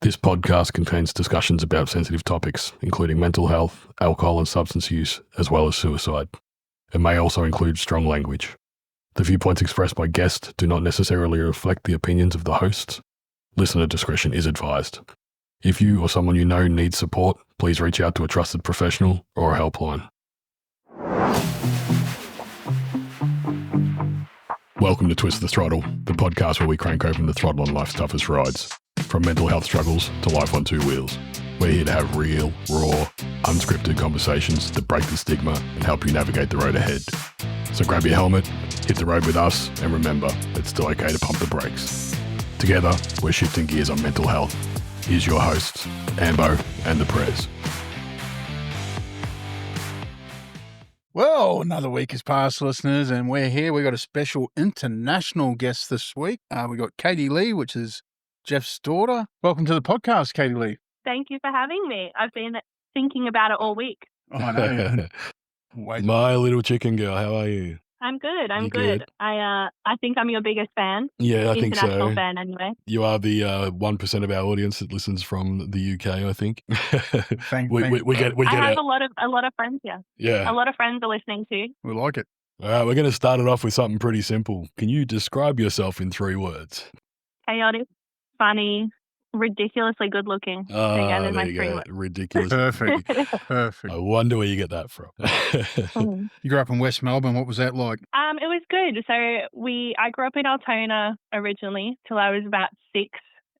This podcast contains discussions about sensitive topics, including mental health, alcohol and substance use, as well as suicide. It may also include strong language. The viewpoints expressed by guests do not necessarily reflect the opinions of the hosts. Listener discretion is advised. If you or someone you know needs support, please reach out to a trusted professional or a helpline. Welcome to Twist the Throttle, the podcast where we crank open the throttle on life's toughest rides. From mental health struggles to life on two wheels. We're here to have real, raw, unscripted conversations that break the stigma and help you navigate the road ahead. So grab your helmet, hit the road with us, and remember, it's still okay to pump the brakes. Together, we're shifting gears on mental health. Here's your hosts, Ambo and the Prez. Well, another week has passed, listeners, and we're here. We've got a special international guest this week. We've got Katie Lee, which is Jeff's daughter. Welcome to the podcast, Katie Lee. Thank you for having me. I've been thinking about it all week. Oh, I know. My little chicken girl, how are you? I'm good. I'm You good. good? I think I'm your biggest fan. Yeah, I think International so. fan, anyway. You are the 1% of our audience that listens from the UK, I think. we get I have it. a lot of friends here. Yeah. A lot of friends are listening too. We like it. All right, we're going to start it off with something pretty simple. Can you describe yourself in 3 words? Chaotic, funny, ridiculously good looking. Oh, there's my there you 3 go. words. Ridiculous. Perfect. Perfect. I wonder where you get that from. You grew up in West Melbourne. What was that like? It was good. So I grew up in Altona originally till I was about 6.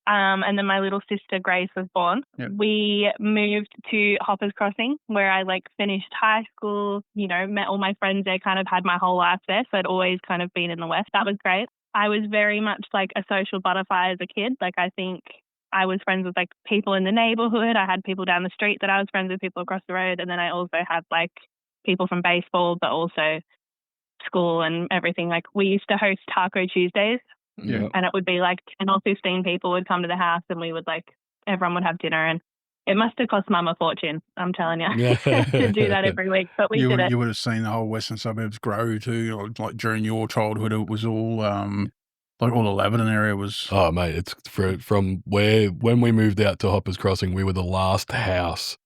And then my little sister Grace was born. Yep. We moved to Hoppers Crossing where I finished high school, met all my friends there, kind of had my whole life there. So I'd always kind of been in the West. That was great. I was very much like a social butterfly as a kid. I think I was friends with people in the neighborhood. I had people down the street that I was friends with, people across the road. And then I also had people from baseball, but also school and everything. We used to host Taco Tuesdays. Yeah. And it would be 10 or 15 people would come to the house and we would everyone would have dinner, and it must have cost Mum a fortune, I'm telling you, to do that every week. But we did it. You would have seen the whole western suburbs grow too. During your childhood, it was all all the Lebanon area was. Oh, mate, it's from when we moved out to Hoppers Crossing, we were the last house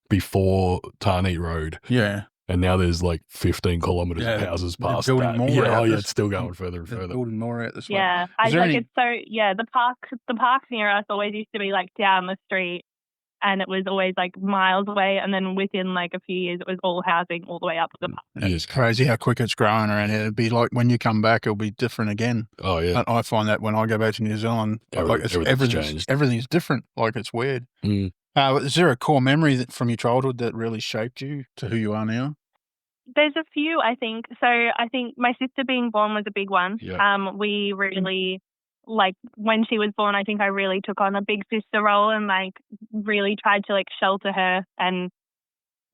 before Tarney Road. Yeah. And now there's 15 kilometres of houses past that. Building more out Yeah, this- it's still going further and They're further. building more out this way. Yeah, Is there any- the park near us always used to be down the street, and it was always miles away, and then within a few years it was all housing all the way up to the park. It's crazy how quick it's growing around here. It'd be when you come back, it'll be different again. Oh, yeah. I find that when I go back to New Zealand, Everything's changed. everything's different. It's weird. Mm. Is there a core memory from your childhood that really shaped you to who you are now? There's a few, I think. So I think my sister being born was a big one. Yeah. We really, when she was born, I think I really took on a big sister role and really tried to shelter her and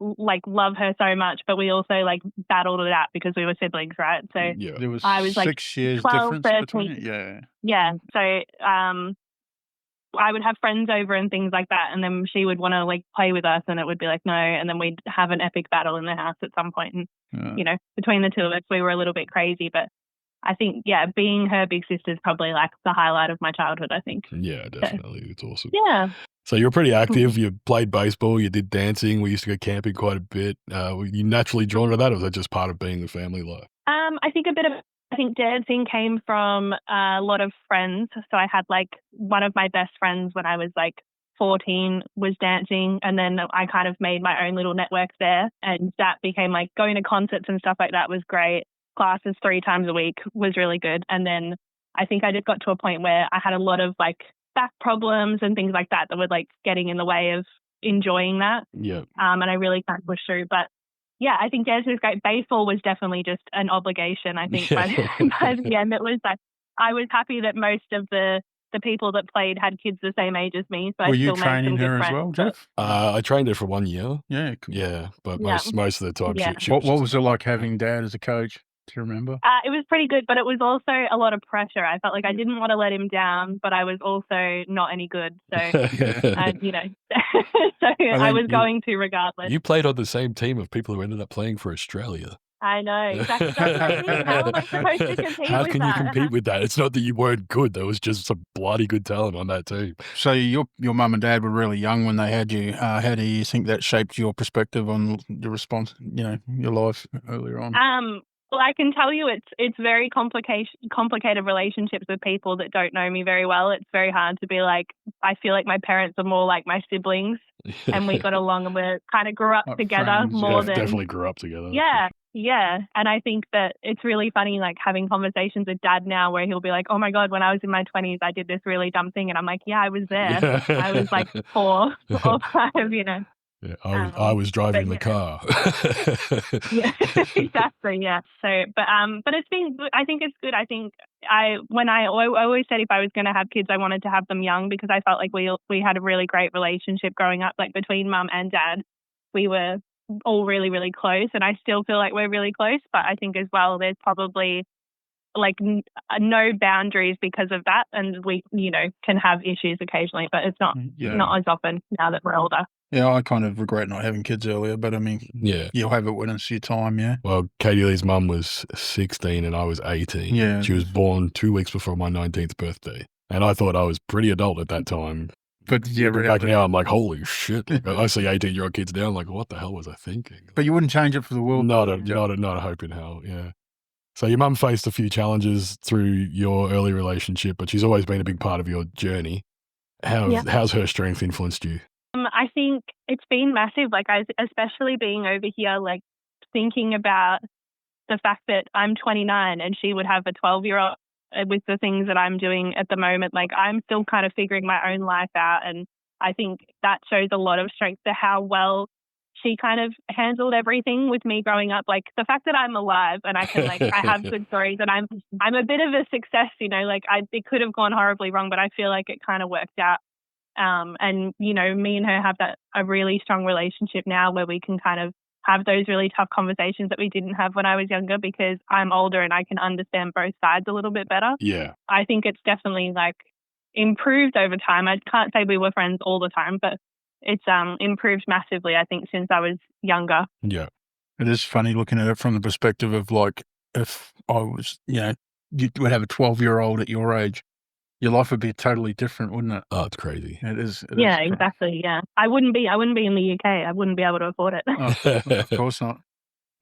love her so much. But we also battled it out because we were siblings, right? So Yeah. There was I was 6 years 12, difference between 13. it. Yeah. yeah. So I would have friends over and things like that, and then she would want to play with us, and it would be no, and then we'd have an epic battle in the house at some point. And between the two of us, we were a little bit crazy, but I think being her big sister is probably the highlight of my childhood, I think. Yeah, definitely. It's awesome. Yeah. So you're pretty active. You played baseball. You did dancing. We used to go camping quite a bit. Were you naturally drawn to that, or was that just part of being the family life? I think dancing came from a lot of friends. So I had one of my best friends when I was 14 was dancing, and then I kind of made my own little network there, and that became going to concerts and stuff like that was great. Classes 3 times a week was really good. And then I think I just got to a point where I had a lot of back problems and things like that were getting in the way of enjoying that. Yeah. And I really can't push through. But yeah, I think dancing was great. Baseball was definitely just an obligation. I think by the end, it was I was happy that most of the people that played had kids the same age as me. So Were I you still made some training good her as friends. well, Jeff? I trained her for 1 year. Yeah. Cool. Yeah, but Yeah. most of the time Yeah. she What was was it like having Dad as a coach? Do you remember? It was pretty good, but it was also a lot of pressure. I felt I didn't want to let him down, but I was also not any good. So, I was going to regardless. You played on the same team of people who ended up playing for Australia. I know, exactly. That's what I mean. How am I supposed to compete How with can that? you compete with that? It's not that you weren't good. There was just some bloody good talent on that team. So your mum and dad were really young when they had you. How do you think that shaped your perspective on your response, your life earlier on? Well, I can tell you it's very complicated relationships with people that don't know me very well. It's very hard to be like, I feel like my parents are more like my siblings and we got along and we kind of grew up Like together friends, more than... Definitely grew up together. Yeah, yeah. And I think that it's really funny, like having conversations with Dad now where he'll be like, oh my God, when I was in my 20s, I did this really dumb thing. And I'm like, yeah, I was there. I was like 4 or 5, Yeah, I was driving the car. Yeah, exactly. Yeah. So, but it's been good. I think it's good. I think I always said if I was going to have kids, I wanted to have them young because I felt like we had a really great relationship growing up, like between Mum and Dad. We were all really, really close, and I still feel like we're really close. But I think as well, there's probably like no boundaries because of that, and we, can have issues occasionally, but it's not as often now that we're older. Yeah, I kind of regret not having kids earlier, but I mean, Yeah. you'll have it when it's your time, yeah? Well, Katie Lee's mum was 16 and I was 18. Yeah. She was born 2 weeks before my 19th birthday. And I thought I was pretty adult at that time. But did you ever have back now, I'm like, holy shit. Like, I see 18-year-old kids now, I'm like, what the hell was I thinking? But you wouldn't change it for the world? Not a hope in hell, yeah. So your mum faced a few challenges through your early relationship, but she's always been a big part of your journey. How's her strength influenced you? I think it's been massive. Like, especially being over here, like thinking about the fact that I'm 29 and she would have a 12-year-old with the things that I'm doing at the moment. Like, I'm still kind of figuring my own life out. And I think that shows a lot of strength to how well she kind of handled everything with me growing up. Like, the fact that I'm alive and I can, I have good stories and I'm a bit of a success, it could have gone horribly wrong, but I feel like it kind of worked out. And, me and her have a really strong relationship now where we can kind of have those really tough conversations that we didn't have when I was younger because I'm older and I can understand both sides a little bit better. Yeah. I think it's definitely improved over time. I can't say we were friends all the time, but it's improved massively, I think, since I was younger. Yeah. It is funny looking at it from the perspective of if I was, you would have a 12-year-old at your age, your life would be totally different, wouldn't it? Oh, it's crazy. It is. Exactly. Yeah. I wouldn't be in the UK. I wouldn't be able to afford it. Oh, of course not.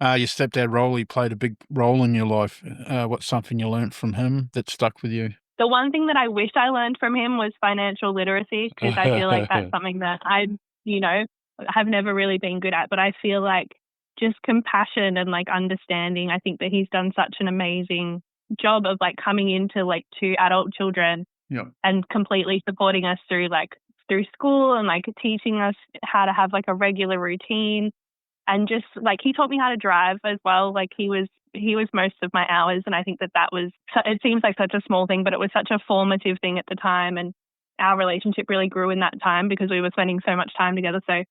Your stepdad role, he played a big role in your life. What's something you learnt from him that stuck with you? The one thing that I wish I learned from him was financial literacy because I feel like that's something that I, have never really been good at. But I feel like just compassion and understanding. I think that he's done such an amazing job of coming into 2 adult children and completely supporting us through school and teaching us how to have a regular routine. And just he taught me how to drive as well. He was most of my hours. And I think that was, it seems like such a small thing, but it was such a formative thing at the time. And our relationship really grew in that time because we were spending so much time together. So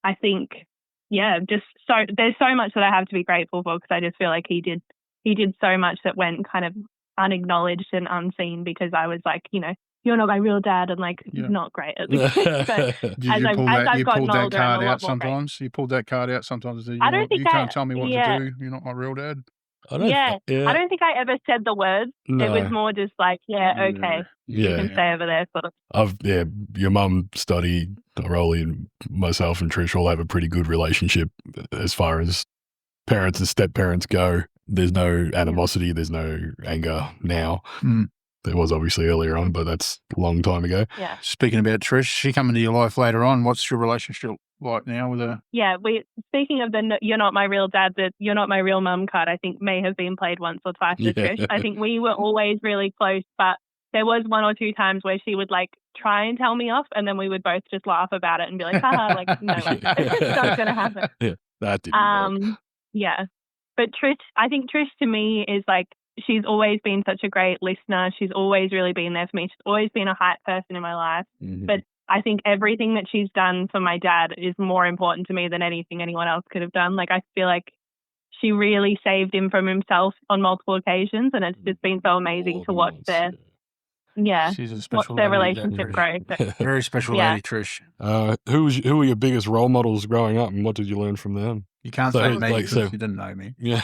I think, there's so much that I have to be grateful for because I just feel like he did so much that went kind of unacknowledged and unseen because I was you're not my real dad and not great at this. You pulled that card out sometimes? You pulled that card out sometimes? You can't tell me what to do. You're not my real dad? I don't think I ever said the words. No. It was more just okay. You can stay over there. Sort of. Your mum, Stoddy, Rolly, and myself and Trish all have a pretty good relationship as far as parents and step-parents go. There's no animosity. There's no anger now. There was obviously earlier on, but that's a long time ago. Yeah. Speaking about Trish, she come into your life later on. What's your relationship like now with her? Yeah, speaking of the "you're not my real dad," the "you're not my real mum" card, I think may have been played once or twice with Trish. I think we were always really close, but there was 1 or 2 times where she would try and tell me off, and then we would both just laugh about it and be like, haha, no, it's not going to happen. Yeah, that didn't work. Yeah. But Trish, I think Trish to me is she's always been such a great listener. She's always really been there for me. She's always been a hype person in my life. Mm-hmm. But I think everything that she's done for my dad is more important to me than anything anyone else could have done. I feel like she really saved him from himself on multiple occasions, and it's just been so amazing to watch she's a special their lady, relationship grow. Very special lady, Trish. Who were your biggest role models growing up, and what did you learn from them? You can't So, say me like, because so- you didn't know me. Yeah.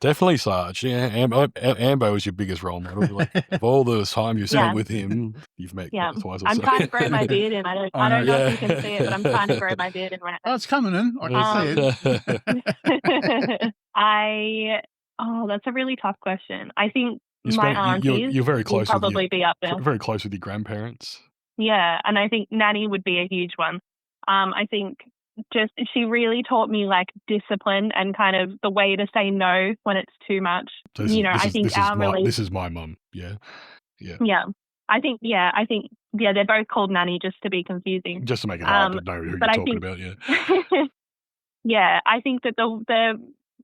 Definitely Sarge. Yeah, Ambo is your biggest role model. Like, of all the time you've spent Yeah. with him, you've met Yeah. twice or I'm so. trying to grow my beard in. I don't I know. know if you can see it, but I'm trying to grow my beard in right Oh, it's coming in. I can see it. now. That's a really tough question. I think You my spent- you're aunties very will close with probably be up there. very close with your grandparents. Yeah, and I think nanny would be a huge one. I think just she really taught me like discipline and kind of the way to say no when it's too much. So I think this is my mum. Yeah. Yeah. I think they're both called nanny just to be confusing. Just to make it hard to know who you're but I talking think- about. Yeah. Yeah, I think that the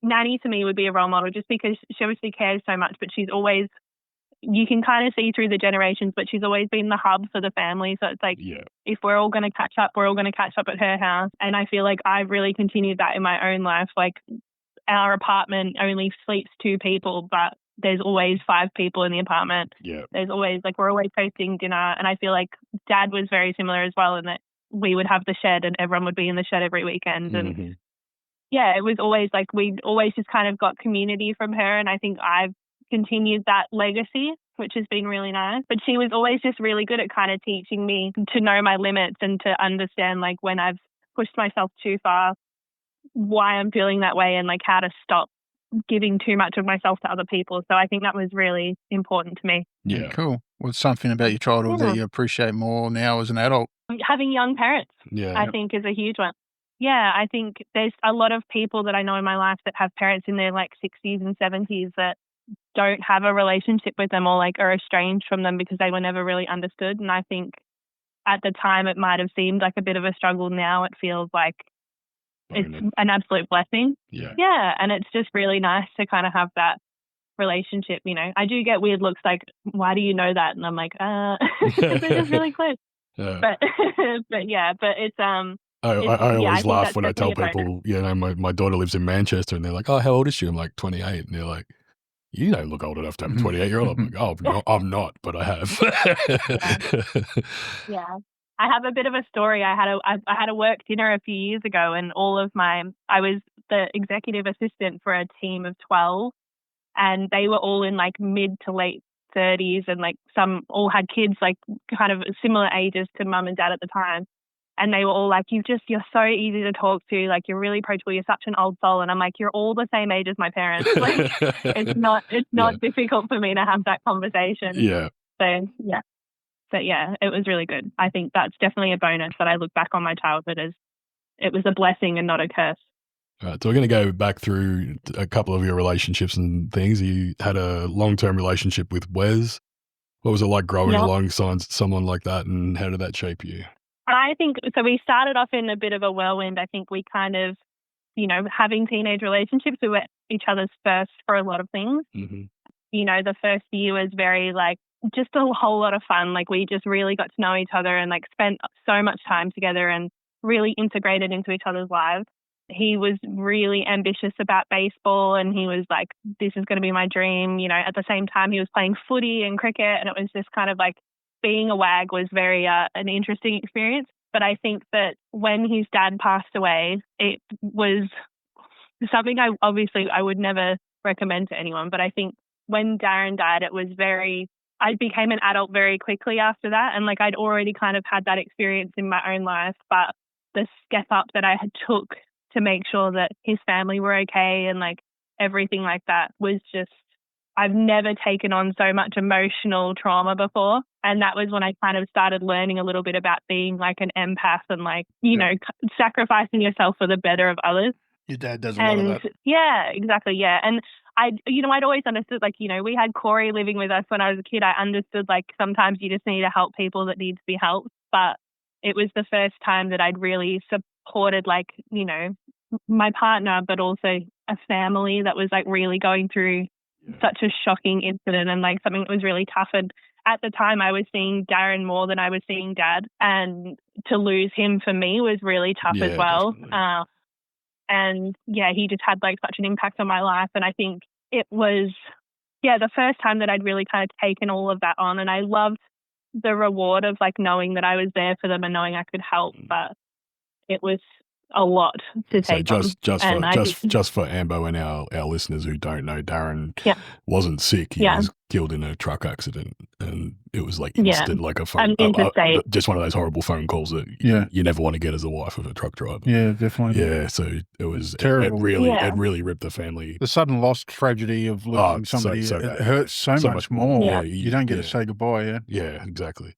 nanny to me would be a role model just because she obviously cares so much, but she's always, you can kind of see through the generations, but she's always been the hub for the family. So it's like, Yeah. if we're all going to catch up, we're all going to catch up at her house. And I feel like I've really continued that in my own life. Like our apartment only sleeps 2 people, but there's always 5 people in the apartment. Yeah. There's always we're always hosting dinner. And I feel like Dad was very similar as well in that we would have the shed and everyone would be in the shed every weekend. And Mhm. yeah, it was always like we'd always just kind of got community from her. And I think I've continued that legacy, which has been really nice. But she was always just really good at kind of teaching me to know my limits and to understand like when I've pushed myself too far, why I'm feeling that way and like how to stop giving too much of myself to other people. So I think that was really important to me. Yeah, Yeah. cool. What's something about your childhood Yeah. that you appreciate more now as an adult? Having young parents, Yeah. I think, is a huge one. Yeah, I think there's a lot of people that I know in my life that have parents in their like 60s and 70s that don't have a relationship with them or like are estranged from them because they were never really understood. And I think at the time it might have seemed like a bit of a struggle. Now it feels like it's an absolute blessing. Yeah. Yeah, and it's just really nice to kind of have that relationship. I do get weird looks like, why do you know that? And I'm like, they're just really close. Yeah. But but it's I I always think laugh that's when I tell definitely people, my daughter lives in Manchester, and they're like, "Oh, how old is she?" I'm like, 28, and they're like, "You don't look old enough to have a 28-year-old." I'm like, "Oh, I'm not, but I have." Yeah. I have a bit of a story. I had a work dinner a few years ago, and I was the executive assistant for a team of 12, and they were all in like mid to late 30s, and like some all had kids like kind of similar ages to mum and dad at the time. And they were all like, you're so easy to talk to. Like, you're really approachable. You're such an old soul. And I'm like, you're all the same age as my parents. Like, it's not difficult for me to have that conversation. Yeah. So, yeah. But yeah, it was really good. I think that's definitely a bonus that I look back on my childhood as it was a blessing and not a curse. All right, so we're going to go back through a couple of your relationships and things. You had a long-term relationship with Wes. What was it like growing alongside someone like that, and how did that shape you? I think, so we started off in a bit of a whirlwind. I think we kind of, having teenage relationships, we were each other's first for a lot of things. Mm-hmm. The first year was very like, just a whole lot of fun. Like we just really got to know each other and like spent so much time together and really integrated into each other's lives. He was really ambitious about baseball and he was like, this is going to be my dream. At the same time, he was playing footy and cricket, and it was just kind of like, being a WAG was very an interesting experience. But I think that when his dad passed away, it was something I would never recommend to anyone. But I think when Darren died, it was I became an adult very quickly after that. And like I'd already kind of had that experience in my own life. But the step up that I had took to make sure that his family were okay and like everything like that was just, I've never taken on so much emotional trauma before. And that was when I kind of started learning a little bit about being like an empath and like, sacrificing yourself for the better of others. Your dad does a lot of that. Yeah, exactly. Yeah. And I'd always understood, like, we had Corey living with us when I was a kid. I understood like sometimes you just need to help people that need to be helped. But it was the first time that I'd really supported like, my partner, but also a family that was like really going through such a shocking incident and like something that was really tough. And at the time I was seeing Darren more than I was seeing Dad, and to lose him for me was really tough as well. And he just had like such an impact on my life. And I think it was, the first time that I'd really kind of taken all of that on, and I loved the reward of like knowing that I was there for them and knowing I could help. But it was a lot to So take on. And just for Ambo and our listeners who don't know, Darren Yeah. wasn't sick. He Yeah. was killed in a truck accident, and it was like Yeah. instant, like a phone, Interstate. just one of those horrible phone calls that you never want to get as a wife of a truck driver. Yeah, definitely. Yeah, so it was terrible. It really ripped the family. The sudden loss tragedy of losing somebody, it hurts so much more. Yeah. You don't get to say goodbye. Yeah. Yeah, exactly.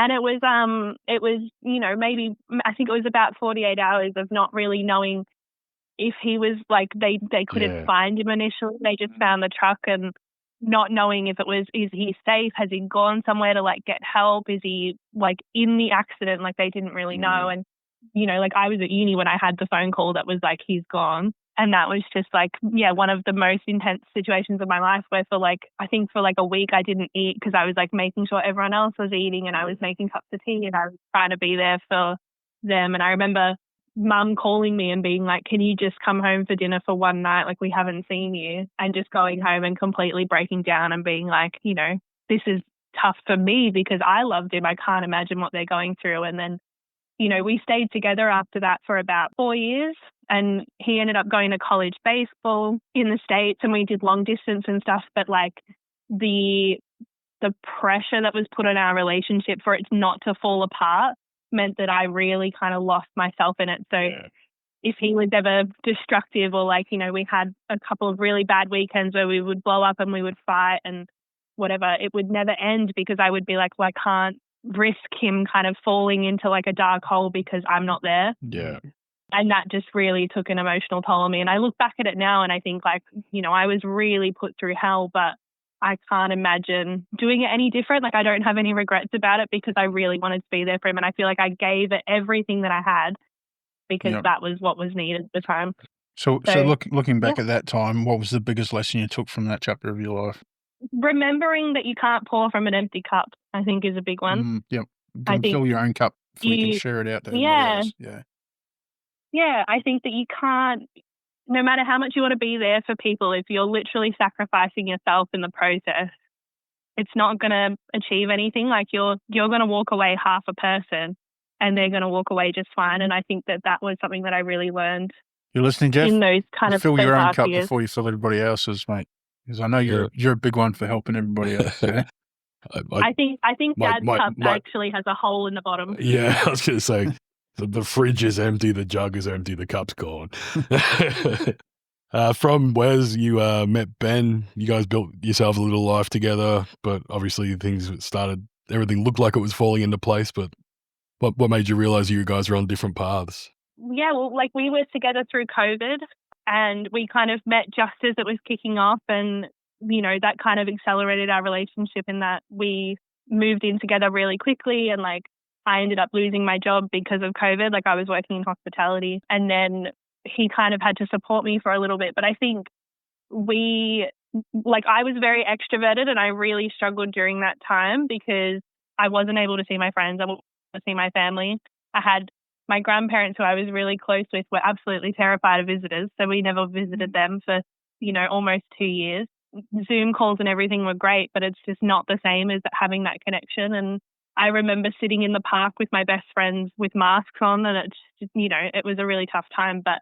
And it was, you know, maybe, I think it was about 48 hours of not really knowing if he was, like, they couldn't find him initially. They just found the truck, and not knowing if it was, is he safe? Has he gone somewhere to, like, get help? Is he, like, in the accident? Like, they didn't really know. And, you know, like, I was at uni when I had the phone call that was like, he's gone. And that was just like, one of the most intense situations of my life, where I think for a week I didn't eat because I was like making sure everyone else was eating, and I was making cups of tea, and I was trying to be there for them. And I remember Mum calling me and being like, can you just come home for dinner for one night? Like, we haven't seen you. And just going home and completely breaking down and being like, you know, this is tough for me because I loved him. I can't imagine what they're going through. And then, you know, we stayed together after that for about 4 years, and he ended up going to college baseball in the States, and we did long distance and stuff. But like the pressure that was put on our relationship for it not to fall apart meant that I really kind of lost myself in it. So if he was ever destructive, or like, you know, we had a couple of really bad weekends where we would blow up and we would fight and whatever, it would never end because I would be like, well, I can't risk him kind of falling into like a dark hole because I'm not there. Yeah. And that just really took an emotional toll on me. And I look back at it now and I think, like, you know, I was really put through hell, but I can't imagine doing it any different. Like, I don't have any regrets about it because I really wanted to be there for him. And I feel like I gave it everything that I had because that was what was needed at the time. So looking back at that time, what was the biggest lesson you took from that chapter of your life? Remembering that you can't pour from an empty cup, I think, is a big one. You can fill your own cup before you can share it out to everybody else. Yeah, I think that you can't, no matter how much you want to be there for people, if you're literally sacrificing yourself in the process, it's not going to achieve anything. Like, you're going to walk away half a person and they're going to walk away just fine. And I think that was something that I really learned. You're listening, Jeff? In those kind of fill your own cup before you fill everybody else's, mate. Because I know you're a big one for helping everybody else. Yeah? I think Dad's cup actually has a hole in the bottom. Yeah, I was going to say, the fridge is empty, the jug is empty, the cup's gone. From Wes, you met Ben. You guys built yourself a little life together, but obviously everything looked like it was falling into place. But what made you realize you guys were on different paths? Yeah, well, like, we were together through COVID, and we kind of met just as it was kicking off, and, you know, that kind of accelerated our relationship in that we moved in together really quickly, and like, I ended up losing my job because of COVID. Like, I was working in hospitality, and then he kind of had to support me for a little bit. But I think I was very extroverted, and I really struggled during that time because I wasn't able to see my friends. I wasn't able to see my family. I had my grandparents, who I was really close with, were absolutely terrified of visitors. So we never visited them for, you know, almost 2 years. Zoom calls and everything were great, but it's just not the same as having that connection. And I remember sitting in the park with my best friends with masks on, and it's just, you know, it was a really tough time. But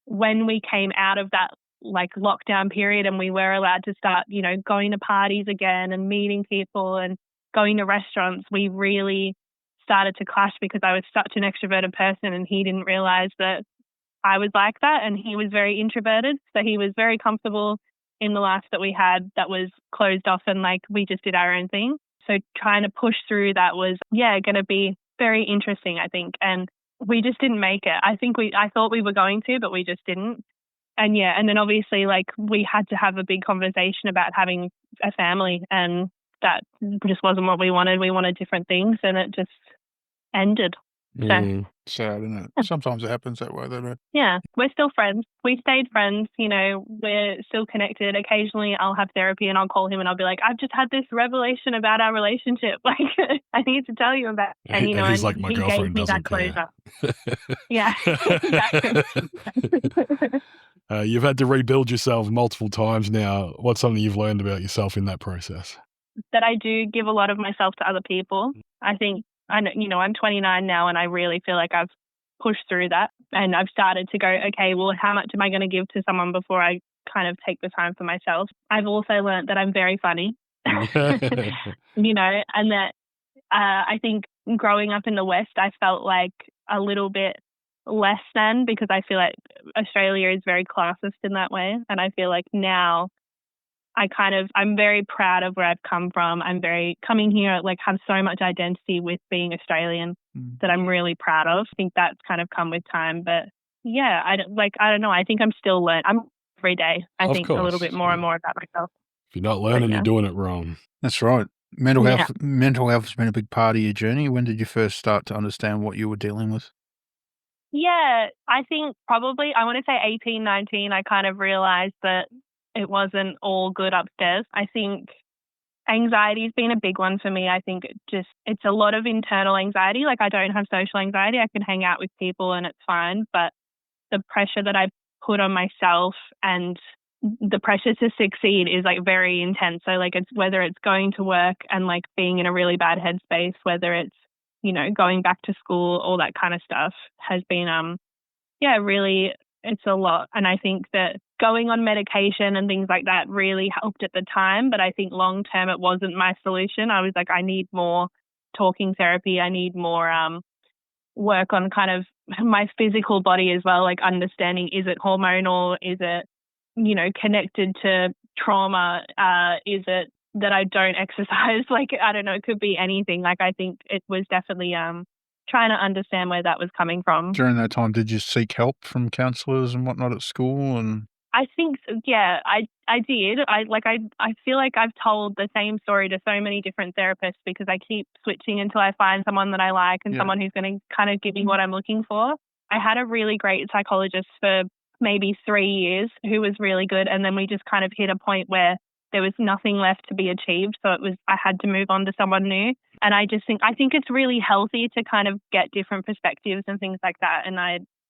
when we came out of that like lockdown period and we were allowed to start, you know, going to parties again and meeting people and going to restaurants, we really started to clash because I was such an extroverted person and he didn't realize that I was like that, and he was very introverted. So he was very comfortable in the life that we had that was closed off, and like, we just did our own thing. So trying to push through that was, going to be very interesting, I think. And we just didn't make it. I thought we were going to, but we just didn't. And and then obviously, like, we had to have a big conversation about having a family, and that just wasn't what we wanted. We wanted different things, and it just ended. Sad, isn't it? Sometimes it happens that way, doesn't it? Yeah, we're still friends. We stayed friends. You know, we're still connected. Occasionally I'll have therapy and I'll call him and I'll be like, I've just had this revelation about our relationship. Like, I need to tell you about it. And, you know, he's like, my girlfriend doesn't care. Yeah, exactly. You've had to rebuild yourself multiple times now. What's something you've learned about yourself in that process? That I do give a lot of myself to other people. I think, I'm 29 now, and I really feel like I've pushed through that And I've started to go, okay, well, how much am I going to give to someone before I kind of take the time for myself? I've also learned that I'm very funny, and that I think growing up in the West, I felt like a little bit less than, because I feel like Australia is very classist in that way. And I feel like now I'm very proud of where I've come from. Coming here, like, have so much identity with being Australian that I'm really proud of. I think that's kind of come with time. But yeah, I don't know. I think I'm still learning. I'm every day, I think, a little bit more and more about myself. If you're not learning, you're doing it wrong. That's right. Mental health has been a big part of your journey. When did you first start to understand what you were dealing with? Yeah, I think probably, I want to say 18, 19, I kind of realized that it wasn't all good upstairs. I think anxiety's been a big one for me. I think it's a lot of internal anxiety. Like, I don't have social anxiety. I can hang out with people and it's fine. But the pressure that I put on myself and the pressure to succeed is like very intense. So like, it's whether it's going to work and like being in a really bad headspace, whether it's, going back to school, all that kind of stuff has been, really, it's a lot. And I think that going on medication and things like that really helped at the time. But I think long term, it wasn't my solution. I was like, I need more talking therapy. I need more work on kind of my physical body as well, like understanding, is it hormonal? Is it, connected to trauma? Is it that I don't exercise? Like, I don't know, it could be anything. Like, I think it was definitely trying to understand where that was coming from. During that time, did you seek help from counsellors and whatnot at school? And I think, yeah, I did. I feel like I've told the same story to so many different therapists because I keep switching until I find someone that I like and someone who's going to kind of give me what I'm looking for. I had a really great psychologist for maybe 3 years who was really good. And then we just kind of hit a point where there was nothing left to be achieved. So I had to move on to someone new. And I think it's really healthy to kind of get different perspectives and things like that.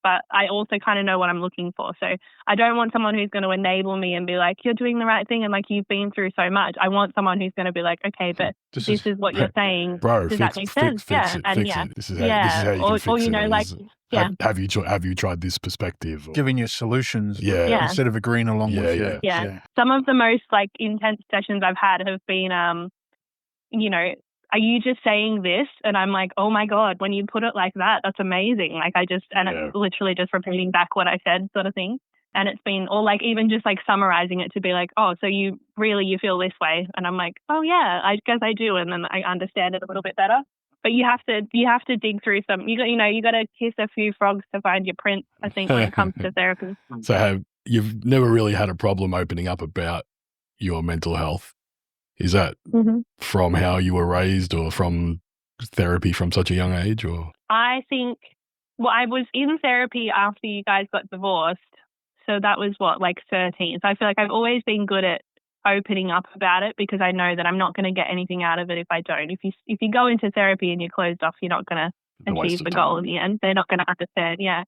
But I also kind of know what I'm looking for. So I don't want someone who's going to enable me and be like, you're doing the right thing and like you've been through so much. I want someone who's going to be like, okay, but this is what you're saying. Bro, does that make sense? Fix it. This is how you can fix it. Have you tried this perspective? Giving you solutions instead of agreeing along with you. Yeah. Some of the most like intense sessions I've had have been, are you just saying this? And I'm like, oh my God, when you put it like that, that's amazing. Like it's literally just repeating back what I said, sort of thing. And it's been, or like even just like summarizing it to be like, oh, so you feel this way. And I'm like, oh yeah, I guess I do. And then I understand it a little bit better. But you have to dig through some, you got to kiss a few frogs to find your prince, I think, when it comes to therapy. So you've never really had a problem opening up about your mental health? Is that from how you were raised or from therapy from such a young age? Or I think, I was in therapy after you guys got divorced. So that was 13. So I feel like I've always been good at opening up about it because I know that I'm not going to get anything out of it if I don't. If you go into therapy and you're closed off, you're not going to achieve the goal in the end. They're not going to understand. Yeah.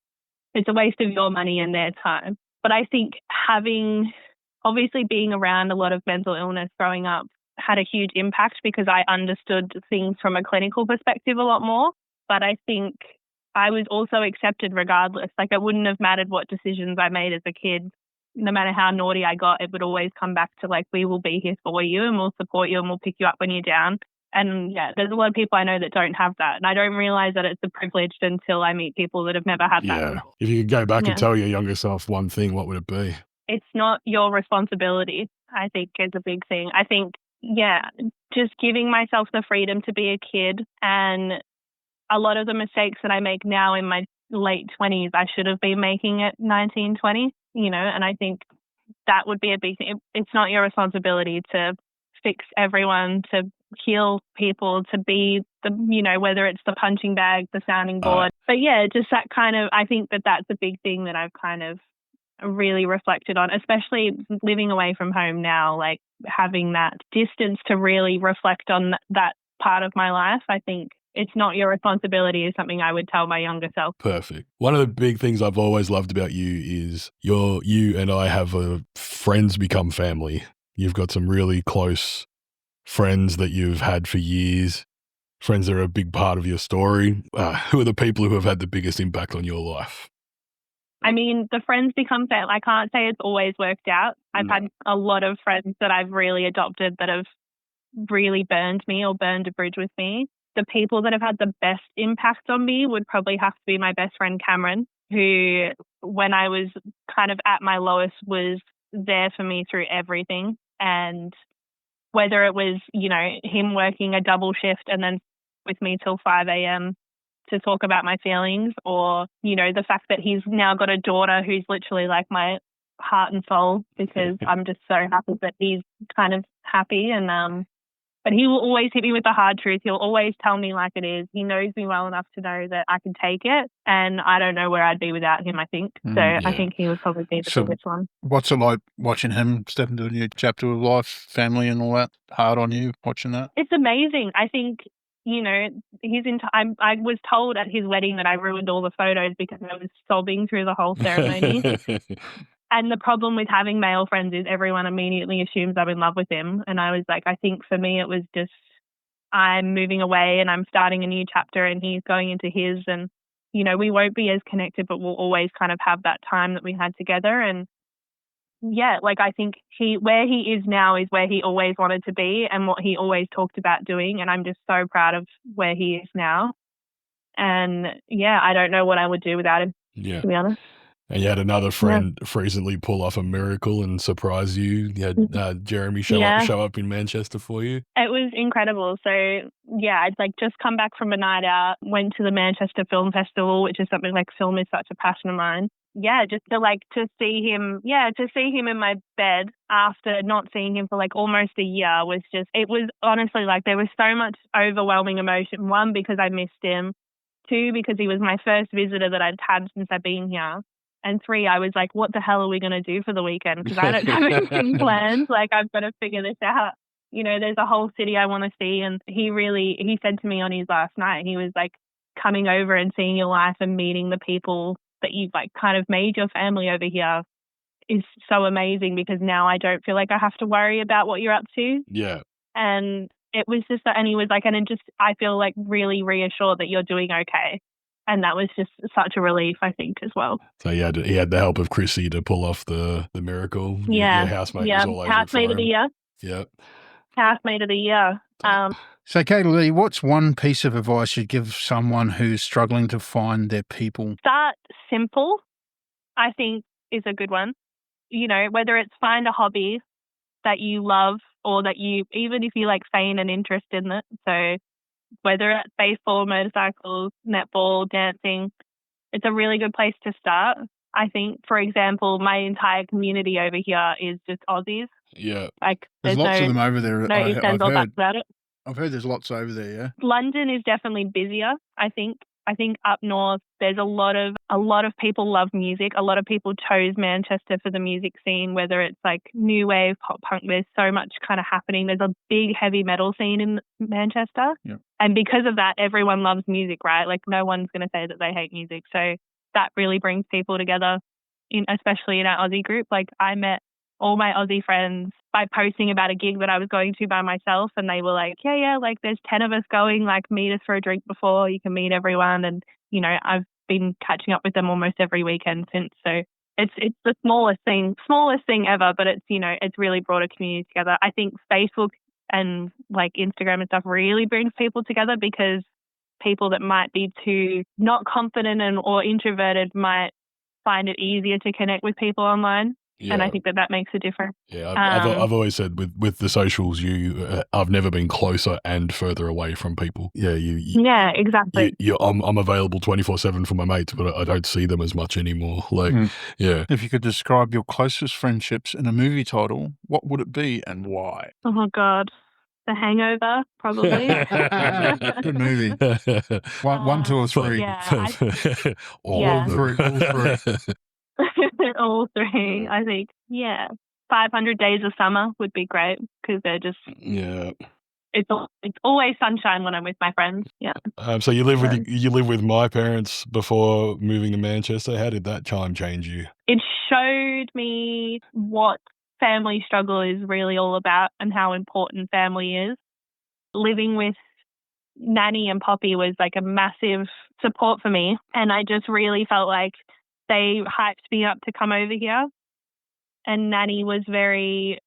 It's a waste of your money and their time. But I think obviously being around a lot of mental illness growing up had a huge impact because I understood things from a clinical perspective a lot more. But I think I was also accepted regardless. Like, it wouldn't have mattered what decisions I made as a kid. No matter how naughty I got, it would always come back to like, we will be here for you and we'll support you and we'll pick you up when you're down. And yeah, there's a lot of people I know that don't have that. And I don't realize that it's a privilege until I meet people that have never had that. Yeah. If you could go back and tell your younger self one thing, what would it be? It's not your responsibility, I think, is a big thing. I think, just giving myself the freedom to be a kid. And a lot of the mistakes that I make now in my late 20s, I should have been making at 19, 20, and I think that would be a big thing. It's not your responsibility to fix everyone, to heal people, to be whether it's the punching bag, the sounding board. But just that kind of, I think that's a big thing that I've kind of really reflected on, especially living away from home now, like having that distance to really reflect on that part of my life. I think it's not your responsibility is something I would tell my younger self. Perfect. One of the big things I've always loved about you is you and I have friends become family. You've got some really close friends that you've had for years, friends that are a big part of your story. Who are the people who have had the biggest impact on your life? I mean, the friends become family. I can't say it's always worked out. I've had a lot of friends that I've really adopted that have really burned me or burned a bridge with me. The people that have had the best impact on me would probably have to be my best friend, Cameron, who, when I was kind of at my lowest, was there for me through everything. And whether it was, you know, him working a double shift and then with me till 5 a.m. to talk about my feelings, or, you know, the fact that he's now got a daughter who's literally like my heart and soul, because I'm just so happy that he's kind of happy. And but he will always hit me with the hard truth. He'll always tell me like it is. He knows me well enough to know that I can take it, and I don't know where I'd be without him, I think. So I think he would probably be the biggest one. What's it like watching him step into a new chapter of life, family and all that? Hard on you watching that? It's amazing. I think, you know, I was told at his wedding that I ruined all the photos because I was sobbing through the whole ceremony. And the problem with having male friends is everyone immediately assumes I'm in love with him. And I was like, I think for me it was just, I'm moving away and I'm starting a new chapter and he's going into his, and, you know, we won't be as connected, but we'll always kind of have that time that we had together. And yeah, like I think where he is now is where he always wanted to be and what he always talked about doing. And I'm just so proud of where he is now. And yeah, I don't know what I would do without him, to be honest. And you had another friend recently pull off a miracle and surprise you. You had Jeremy show up in Manchester for you. It was incredible. So yeah, I'd like just come back from a night out, went to the Manchester Film Festival, which is something like film is such a passion of mine. Yeah, just to see him in my bed after not seeing him for like almost a year it was honestly like there was so much overwhelming emotion. One, because I missed him. Two, because he was my first visitor that I'd had since I've been here. And three, I was like, what the hell are we going to do for the weekend? Because I don't have anything planned. Like, I've got to figure this out. You know, there's a whole city I want to see. And he said to me on his last night, he was like, coming over and seeing your life and meeting the people that you've like kind of made your family over here is so amazing, because now I don't feel like I have to worry about what you're up to. Yeah. And it was just that, and he was like, I feel like really reassured that you're doing okay. And that was just such a relief, I think, as well. So he had the help of Chrissy to pull off the miracle. Yeah. Your housemate was all over Housemate of the year. Yep. Housemate of the year. So, Katie Lee, what's one piece of advice you'd give someone who's struggling to find their people? Start simple, I think, is a good one. You know, whether it's find a hobby that you love, or that even if you like feign an interest in it. So whether it's baseball, motorcycles, netball, dancing, it's a really good place to start. I think, for example, my entire community over here is just Aussies. Yeah. Like there's lots of them over there. No ifs, ands, or buts about it. I've heard there's lots over there, yeah. London is definitely busier, I think. I think up north there's a lot of people love music. A lot of people chose Manchester for the music scene, whether it's like new wave, pop punk. There's so much kind of happening. There's a big heavy metal scene in Manchester. Yep. And because of that, everyone loves music, right? Like no one's going to say that they hate music. So that really brings people together, especially in our Aussie group. Like I met all my Aussie friends by posting about a gig that I was going to by myself, and they were like, yeah, like there's 10 of us going, like meet us for a drink before, you can meet everyone. And, you know, I've been catching up with them almost every weekend since. So it's the smallest thing ever, but it's, you know, it's really brought a community together. I think Facebook and like Instagram and stuff really brings people together, because people that might be too not confident or introverted might find it easier to connect with people online. Yeah. And I think that makes a difference. Yeah, I've always said with the socials, I've never been closer and further away from people. Yeah, yeah, exactly. I'm available 24/7 for my mates, but I don't see them as much anymore. Like, yeah. If you could describe your closest friendships in a movie title, what would it be and why? Oh God, The Hangover, probably. Good movie. One, two, or three. Yeah, all three. All three, I think. Yeah. 500 Days of Summer would be great, because they're just... Yeah. It's always sunshine when I'm with my friends. Yeah. So you live with my parents before moving to Manchester. How did that time change you? It showed me what family struggle is really all about and how important family is. Living with Nanny and Poppy was like a massive support for me, and I just really felt like they hyped me up to come over here. And Nanny was very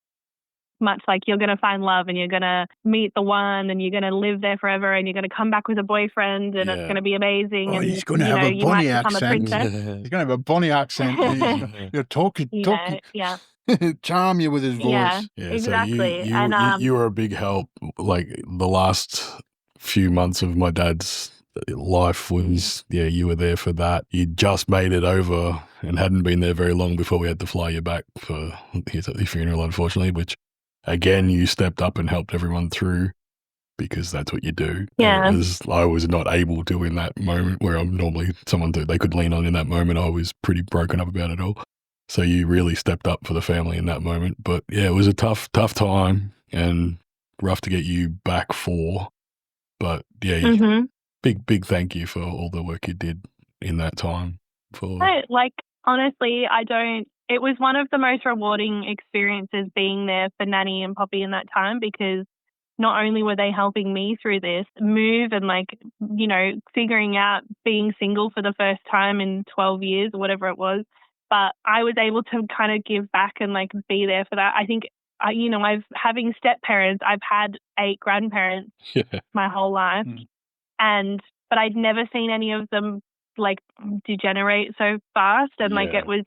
much like, you're going to find love and you're going to meet the one and you're going to live there forever and you're going to come back with a boyfriend and it's going to be amazing. Oh, and he's going to have a you might Bonnie become a accent. princess. He's going to have a Bonnie accent. You're talking, Yeah. charm you with his voice. Yeah, exactly. So And you were a big help. Like the last few months of my dad's life was, you were there for that. You just made it over and hadn't been there very long before we had to fly you back for his funeral, unfortunately, which again, you stepped up and helped everyone through because that's what you do. Yeah. I was not able to in that moment where I'm normally someone they could lean on in that moment. I was pretty broken up about it all. So you really stepped up for the family in that moment. But yeah, it was a tough time and rough to get you back for. But yeah, big thank you for all the work you did in that time. Honestly, it was one of the most rewarding experiences being there for Nanny and Poppy in that time, because not only were they helping me through this move and figuring out being single for the first time in 12 years or whatever it was, but I was able to kind of give back and be there for that. I think, having step parents, I've had 8 grandparents my whole life. But I'd never seen any of them degenerate so fast. And it was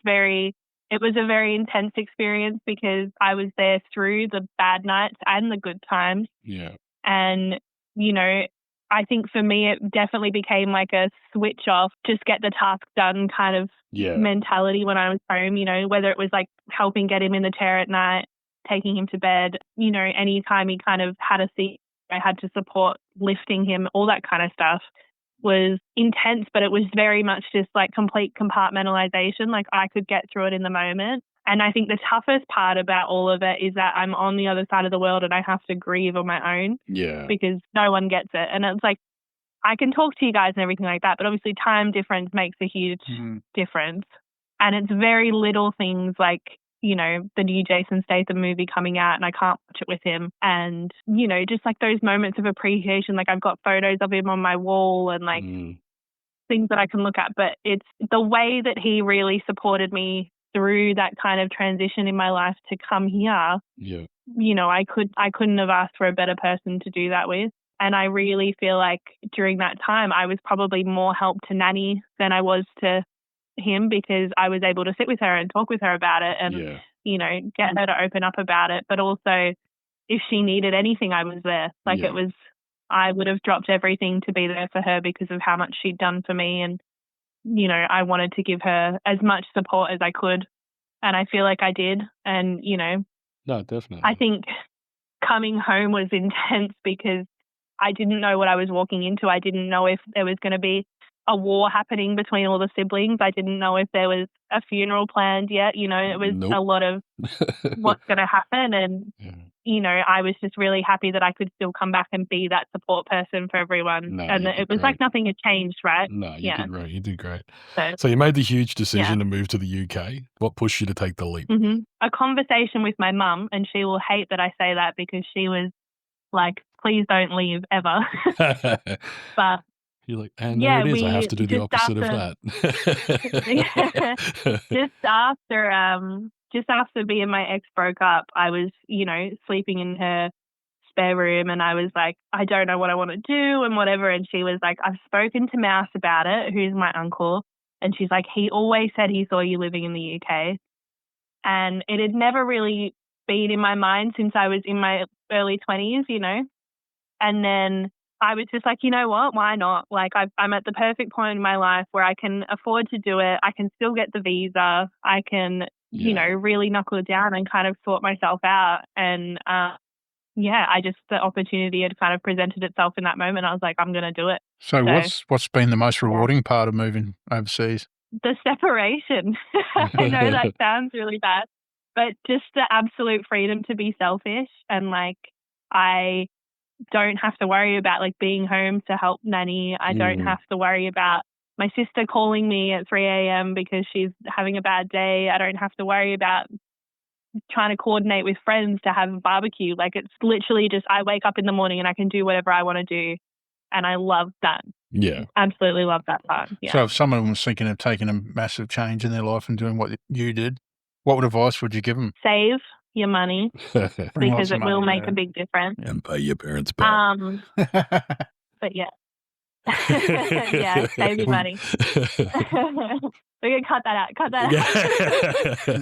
a very intense experience because I was there through the bad nights and the good times. Yeah. And, I think for me, it definitely became a switch off, just get the task done kind of mentality when I was home, whether it was helping get him in the chair at night, taking him to bed, anytime he kind of had a seat, I had to support lifting him, all that kind of stuff was intense, but it was very much just complete compartmentalization. I could get through it in the moment. And I think the toughest part about all of it is that I'm on the other side of the world and I have to grieve on my own. Yeah. Because no one gets it. And it's I can talk to you guys and everything like that, but obviously time difference makes a huge difference. And it's very little things the new Jason Statham movie coming out and I can't watch it with him. And, just those moments of appreciation, I've got photos of him on my wall and things that I can look at. But it's the way that he really supported me through that kind of transition in my life to come here. Yeah. I couldn't have asked for a better person to do that with. And I really feel during that time, I was probably more help to Nanny than I was to him, because I was able to sit with her and talk with her about it and, get her to open up about it. But also if she needed anything, I was there. I would have dropped everything to be there for her because of how much she'd done for me. And, I wanted to give her as much support as I could. And I feel I did. And, No, definitely. I think coming home was intense because I didn't know what I was walking into. I didn't know if there was going to be a war happening between all the siblings. I didn't know if there was a funeral planned yet. It was a lot of what's going to happen. And, I was just really happy that I could still come back and be that support person for everyone. And it was nothing had changed, right? No, you did great. You did great. So you made the huge decision to move to the UK. What pushed you to take the leap? A conversation with my mum, and she will hate that I say that because she was please don't leave ever. But you're and there it is. I have to do the opposite of that. Just after me and my ex broke up, I was, sleeping in her spare room, and I was I don't know what I want to do and whatever. And she was I've spoken to Mouse about it, who's my uncle, and she's he always said he saw you living in the UK. And it had never really been in my mind since I was in my early 20s, And then I was just you know what, why not? I'm at the perfect point in my life where I can afford to do it. I can still get the visa. I can, really knuckle it down and kind of sort myself out. And the opportunity had kind of presented itself in that moment. I was I'm going to do it. So what's been the most rewarding part of moving overseas? The separation. I know that sounds really bad, but just the absolute freedom to be selfish. And I don't have to worry about being home to help Nanny. I don't have to worry about my sister calling me at 3 a.m. because she's having a bad day. I don't have to worry about trying to coordinate with friends to have a barbecue. It's literally just I wake up in the morning and I can do whatever I want to do. And I love that. Yeah. Absolutely love that part. Yeah. So if someone was thinking of taking a massive change in their life and doing what you did, what advice would you give them? Save your money Bring lots because of it will money, make a big difference. And pay your parents back. But yeah. Yeah, save your money. We're going to cut that out. Cut that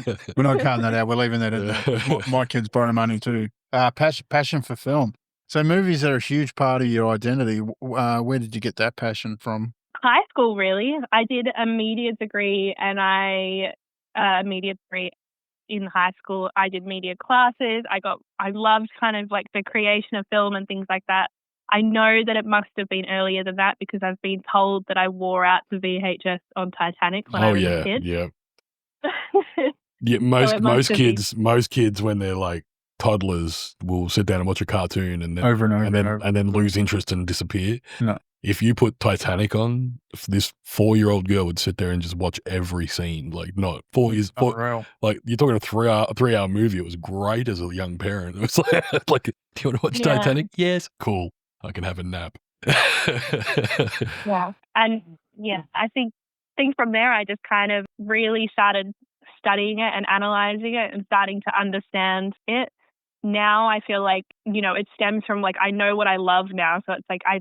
out. We're not cutting that out. We're leaving that in there. My kids borrow money too. Passion for film. So movies are a huge part of your identity. Where did you get that passion from? High school, really. I did a media degree in high school. I did media classes. I loved kind of like the creation of film and things like that. I know that it must have been earlier than that because I've been told that I wore out the VHS on Titanic when I was a kid. Yeah. Yeah, most kids when they're like toddlers will sit down and watch a cartoon and then over and then lose interest and disappear. No. If you put Titanic on, this 4-year-old girl would sit there and just watch every scene. Like, not 4 years, like you're talking a 3-hour movie. It was great as a young parent. It was like, do you want to watch Titanic? Yes, cool. I can have a nap. Yeah, and I think from there I just kind of really started studying it and analyzing it and starting to understand it. Now I feel like, it stems from like, I know what I love now. So it's like, I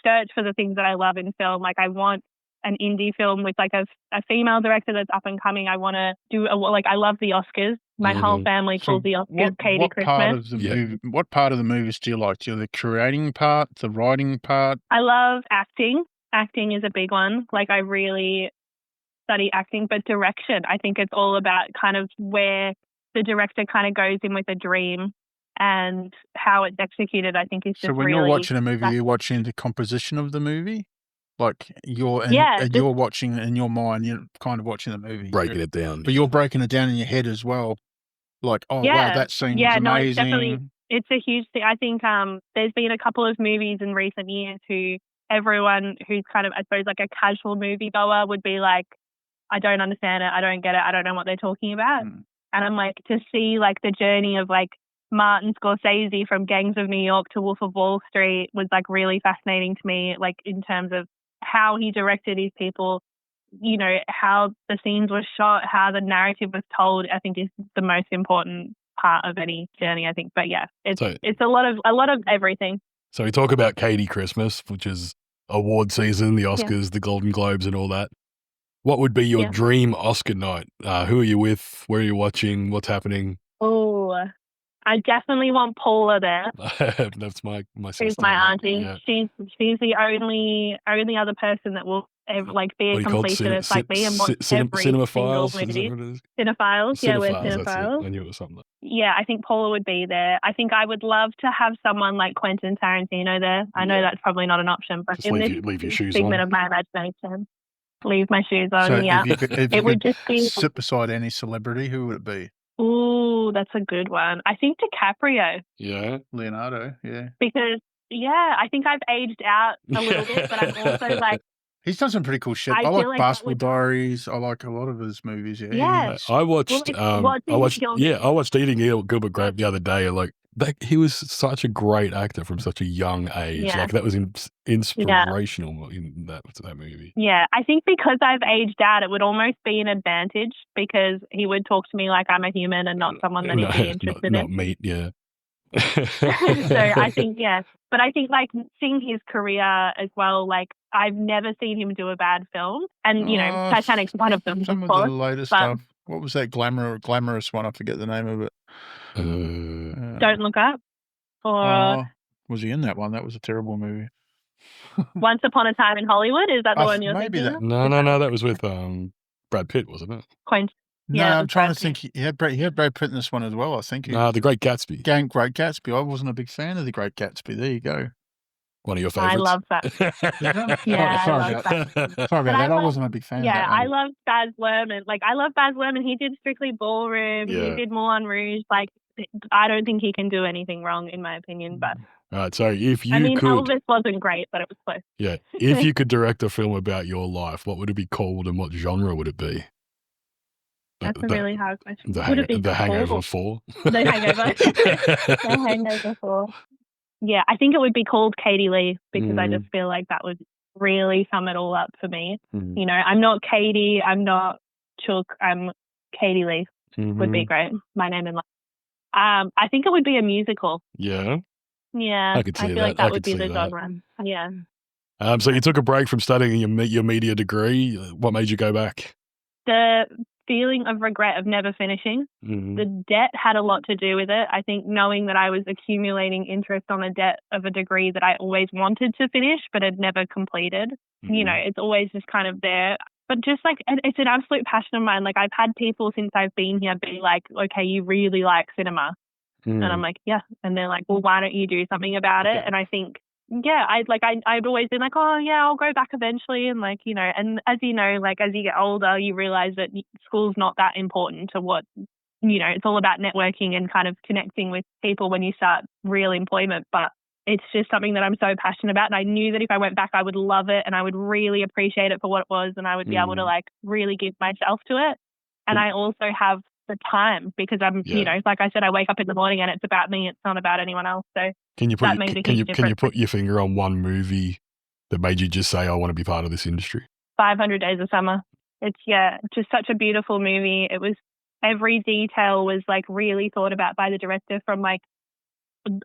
search for the things that I love in film. Like I want an indie film with like a female director that's up and coming. I want to do I love the Oscars. My whole family calls the Oscars Katie Christmas. What part of the movies do you like? Do you like the creating part, the writing part? I love acting. Acting is a big one. Like I really study acting, but direction, I think it's all about kind of where the director kind of goes in with a dream and how it's executed. I think is just so when you're watching a movie, you're watching the composition of the movie, like you're watching in your mind. You're kind of watching the movie, breaking it down, but you're breaking it down in your head as well. Like, wow, that scene was amazing. It's a huge thing. I think there's been a couple of movies in recent years everyone who's kind of, I suppose, like a casual movie goer would be like, I don't understand it. I don't get it. I don't know what they're talking about. And I'm like, to see like the journey of like Martin Scorsese from Gangs of New York to Wolf of Wall Street was like really fascinating to me, like in terms of how he directed his people, how the scenes were shot, how the narrative was told, I think is the most important part of any journey, I think. But yeah, it's a lot of everything. So we talk about Katie Christmas, which is award season, the Oscars, the Golden Globes and all that. What would be your dream Oscar night? Who are you with? Where are you watching? What's happening? Oh, I definitely want Paula there. That's my sister. She's my auntie. Yeah. She's the only other person that will ever, like be a completionist like me and watch every single movie. Cinephiles, yeah, we're cinephiles. I knew it was something. Yeah, I think Paula would be there. I think I would love to have someone like Quentin Tarantino there. I know that's probably not an option, but just leave your shoes figment on. of my imagination. Leave my shoes on, so yeah. It would just be sit beside any celebrity, who would it be? Ooh, that's a good one. I think DiCaprio. Yeah. Leonardo, yeah. Because, I think I've aged out a little bit, but I'm also like... He's done some pretty cool shit. I like Basketball Diaries. I like a lot of his movies, yeah. Yeah. I watched Eating Gilbert Grape the other day, and like, he was such a great actor from such a young age. Yeah. Like that was inspirational in that movie. Yeah, I think because I've aged out, it would almost be an advantage because he would talk to me like I'm a human and not someone that he'd be interested in. Not meat, yeah. So I think, but I think like seeing his career as well, like I've never seen him do a bad film, and Titanic's one of them. Some of the latest stuff. What was that glamorous one? I forget the name of it. Don't Look Up. Or was he in that one? That was a terrible movie. Once Upon a Time in Hollywood. Is that the one you're thinking of? No. That was with Brad Pitt, wasn't it? Yeah, I'm trying to think. He had Brad Pitt in this one as well, I think. The Great Gatsby. Great Gatsby. I wasn't a big fan of The Great Gatsby. There you go. One of your favourites? I love that. Sorry about that. I wasn't a big fan of that one. I love Baz Luhrmann. Like, I love Baz Luhrmann. He did Strictly Ballroom. Yeah. He did Moulin Rouge. Like, I don't think he can do anything wrong, in my opinion. But all right, so if you Elvis wasn't great, but it was close. Yeah, if you could direct a film about your life, what would it be called and what genre would it be? That's a really hard question. The Hangover 4? The Hangover. The Hangover 4. Yeah, I think it would be called Katie Lee because I just feel like that would really sum it all up for me. Mhm. You know, I'm not Katie, I'm not Chook, I'm Katie Lee. Would be great. My name in life. I think it would be a musical. Yeah, Yeah, I could see feel that. like that I would could be see the that. genre. Yeah. So you took a break from studying your media degree. What made you go back? The feeling of regret of never finishing. Mhm. The debt had a lot to do with it. I think knowing that I was accumulating interest on a debt of a degree that I always wanted to finish but had never completed. You know, it's always just kind of there. But just like, it's an absolute passion of mine. Like, I've had people since I've been here be like, okay, you really like cinema. And I'm like, yeah. And they're like, well, why don't you do something about it? And I think, yeah, I've always been like, oh yeah, I'll go back eventually. And like, you know, and as you know, like as you get older, you realize that school's not that important to what, you know, it's all about networking and kind of connecting with people when you start real employment. But it's just something that I'm so passionate about. And I knew that if I went back, I would love it and I would really appreciate it for what it was. And I would be able to like really give myself to it. And I also have the time because I'm, you know, like I said, I wake up in the morning and it's about me. It's not about anyone else. So Can you that made a huge difference. can you put your finger on one movie that made you just say, I want to be part of this industry? 500 Days of Summer. It's, yeah, just such a beautiful movie. It was, every detail was like really thought about by the director, from like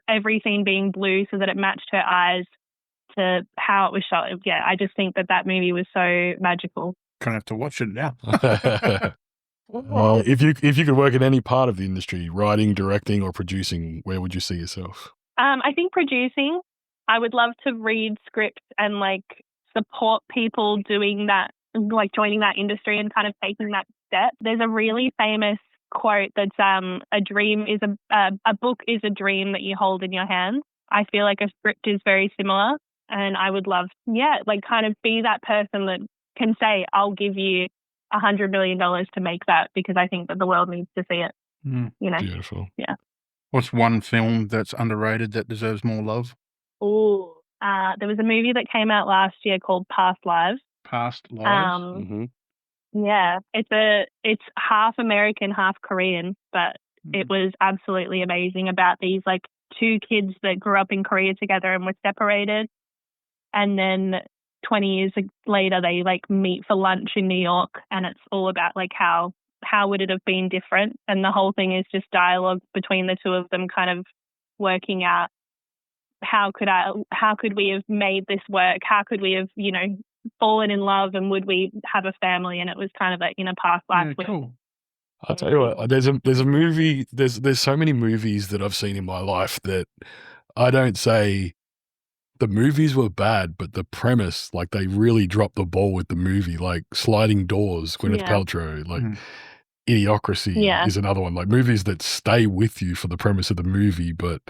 every scene being blue so that it matched her eyes to how it was shot. Yeah, I just think that movie was so magical. Gonna have to watch it now. If you could work in any part of the industry, writing, directing, or producing, where would you see yourself? I think producing. I would love to read scripts and like support people doing that, like joining that industry and kind of taking that step. There's a really famous quote that's a dream is a book is a dream that you hold in your hand. I feel like a script is very similar, and I would love, like kind of be that person that can say, I'll give you $100 million to make that, because I think that the world needs to see it. You know, Beautiful. yeah. What's one film that's underrated that deserves more love? Oh, there was a movie that came out last year called Past Lives. Past Lives? Yeah, it's half American, half Korean, but it was absolutely amazing, about these like two kids that grew up in Korea together and were separated. And then 20 years later, they like meet for lunch in New York, and it's all about like how would it have been different? And the whole thing is just dialogue between the two of them, kind of working out how could we have made this work? How could we have, you know, fallen in love, and would we have a family? And it was kind of like in a past life. Yeah, cool. I'll tell you what, there's a movie, there's so many movies that I've seen in my life that I don't say the movies were bad, but the premise, like they really dropped the ball with the movie, like Sliding Doors, Gwyneth Paltrow, like Idiocracy is another one. Like movies that stay with you for the premise of the movie, but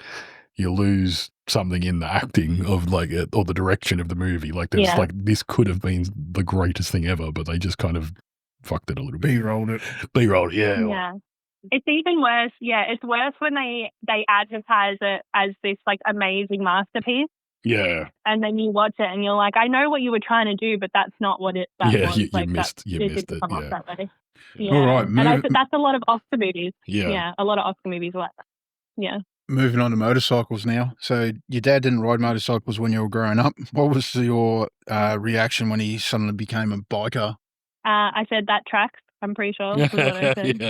you lose something in the acting of like it, or the direction of the movie. Like there's like, this could have been the greatest thing ever, but they just kind of fucked it a little bit. B-rolled it. B-rolled, yeah. Yeah. It's even worse. Yeah, it's worse when they advertise it as this like amazing masterpiece. Yeah. And then you watch it and you're like, I know what you were trying to do, but that's not what it was. You like, missed it. Come off that way. Yeah. All right. And that's a lot of Oscar movies. Yeah. A lot of Oscar movies like that. Yeah. Moving on to motorcycles now. So your dad didn't ride motorcycles when you were growing up. What was your reaction when he suddenly became a biker? I said that tracks, I'm pretty sure. Was what I said.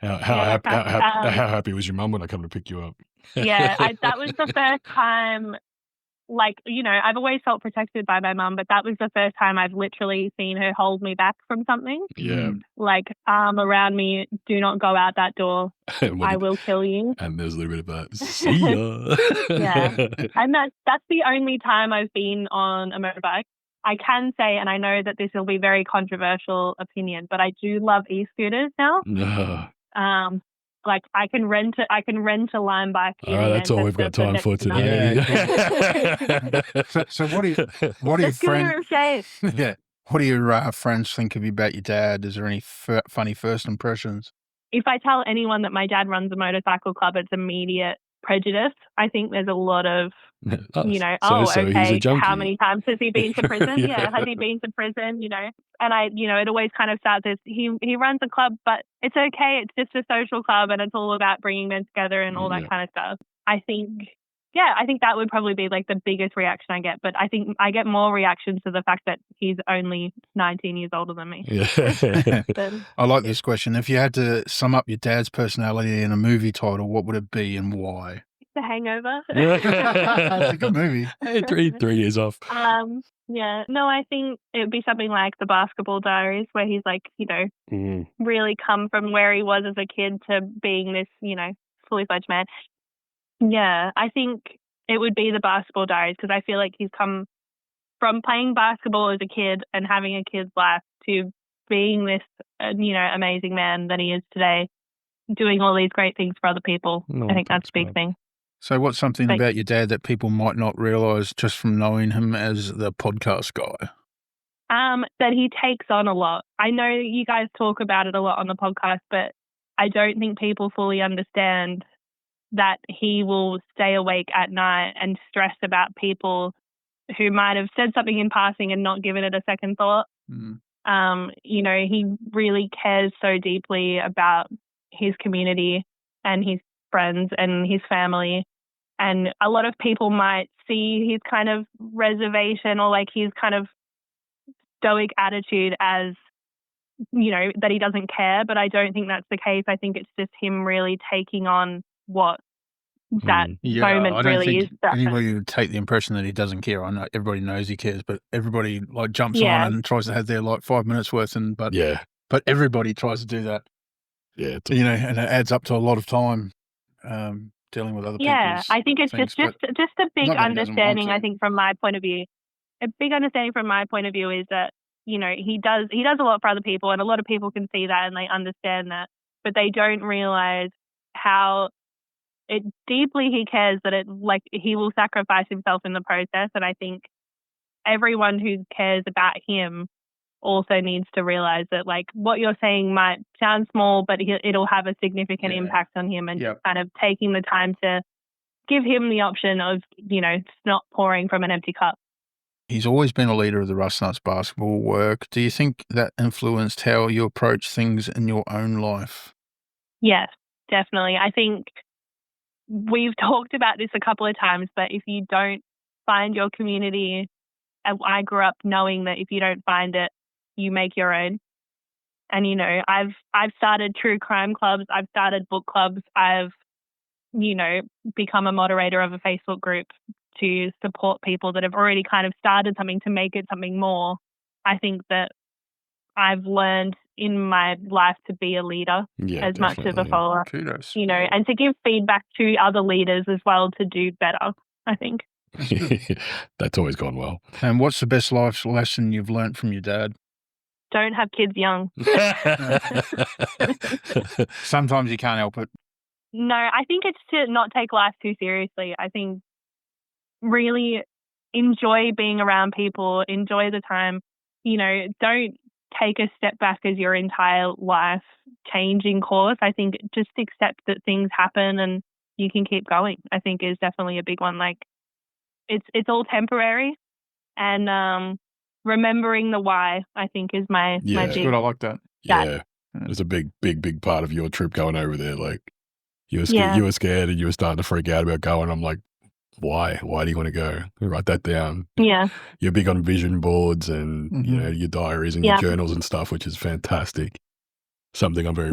How happy was your mum when I come to pick you up? That was the first time, like, you know, I've always felt protected by my mum, but that was the first time I've literally seen her hold me back from something. Yeah. Like, arm around me, do not go out that door. I will kill you. And there's a little bit of that. See ya. And that's the only time I've been on a motorbike. I can say, and I know that this will be very controversial opinion, but I do love e-scooters now. Like I can rent a Lime bike. All right, that's all we've got time for today. So what do your friends? What do your friends think about your dad? Is there any funny first impressions? If I tell anyone that my dad runs a motorcycle club, it's immediate prejudice. I think there's a lot of, you know, okay, he's a junkie. How many times has he been to prison? Has he been to prison? You know, and it always kind of starts as he runs a club, but it's okay. It's just a social club, and it's all about bringing men together and all that kind of stuff. I think I think that would probably be like the biggest reaction I get. But I think I get more reactions to the fact that he's only 19 years older than me. Yeah. I like this question. If you had to sum up your dad's personality in a movie title, what would it be and why? The Hangover. That's a good movie. Hey, 3 years off. Yeah. No, I think it would be something like The Basketball Diaries, where he's like, really come from where he was as a kid to being this, fully fledged man. Yeah, I think it would be The Basketball Diaries, because I feel like he's come from playing basketball as a kid and having a kid's life to being this, amazing man that he is today, doing all these great things for other people. No, I think that's thanks, a big man. thing. So what's something Thanks. about your dad that people might not realise just from knowing him as the podcast guy? That he takes on a lot. I know you guys talk about it a lot on the podcast, but I don't think people fully understand that he will stay awake at night and stress about people who might have said something in passing and not given it a second thought. He really cares so deeply about his community and his friends and his family. And a lot of people might see his kind of reservation or like his kind of stoic attitude as, that he doesn't care. But I don't think that's the case. I think it's just him really taking on what that moment I don't really is. think anybody would take the impression that he doesn't care. I know everybody knows he cares, but everybody like jumps on and tries to have their like 5 minutes worth, but everybody tries to do that. Yeah, and it adds up to a lot of time dealing with other people. Yeah, I think it's things, just a big not that he doesn't want understanding. to. I think from my point of view, a big understanding from my point of view is that he does a lot for other people, and a lot of people can see that and they understand that, but they don't realize how deeply he cares, that he will sacrifice himself in the process. And I think everyone who cares about him also needs to realize that like what you're saying might sound small, but it'll have a significant impact on him, and just kind of taking the time to give him the option of, not pouring from an empty cup. He's always been a leader of the Rustnuts basketball work. Do you think that influenced how you approach things in your own life? Yes, definitely. I think we've talked about this a couple of times, but if you don't find your community, I grew up knowing that if you don't find it, you make your own. And, I've started true crime clubs. I've started book clubs. I've, become a moderator of a Facebook group to support people that have already kind of started something to make it something more. I think that I've learned in my life to be a leader as much as a follower. Kudos. And to give feedback to other leaders as well to do better, I think. That's always gone well. And what's the best life lesson you've learned from your dad? Don't have kids young. Sometimes you can't help it. No, I think it's to not take life too seriously. I think really enjoy being around people, enjoy the time. Don't take a step back as your entire life changing course. I think just accept that things happen and you can keep going, I think is definitely a big one. Like it's all temporary, and remembering the why, I think, is my big. Good. I like that. Yeah, there's a big part of your trip going over there. Like you were scared and you were starting to freak out about going. I'm like, why? Why do you want to go? Write that down. Yeah, you're big on vision boards and your diaries and your journals and stuff, which is fantastic. Something I'm very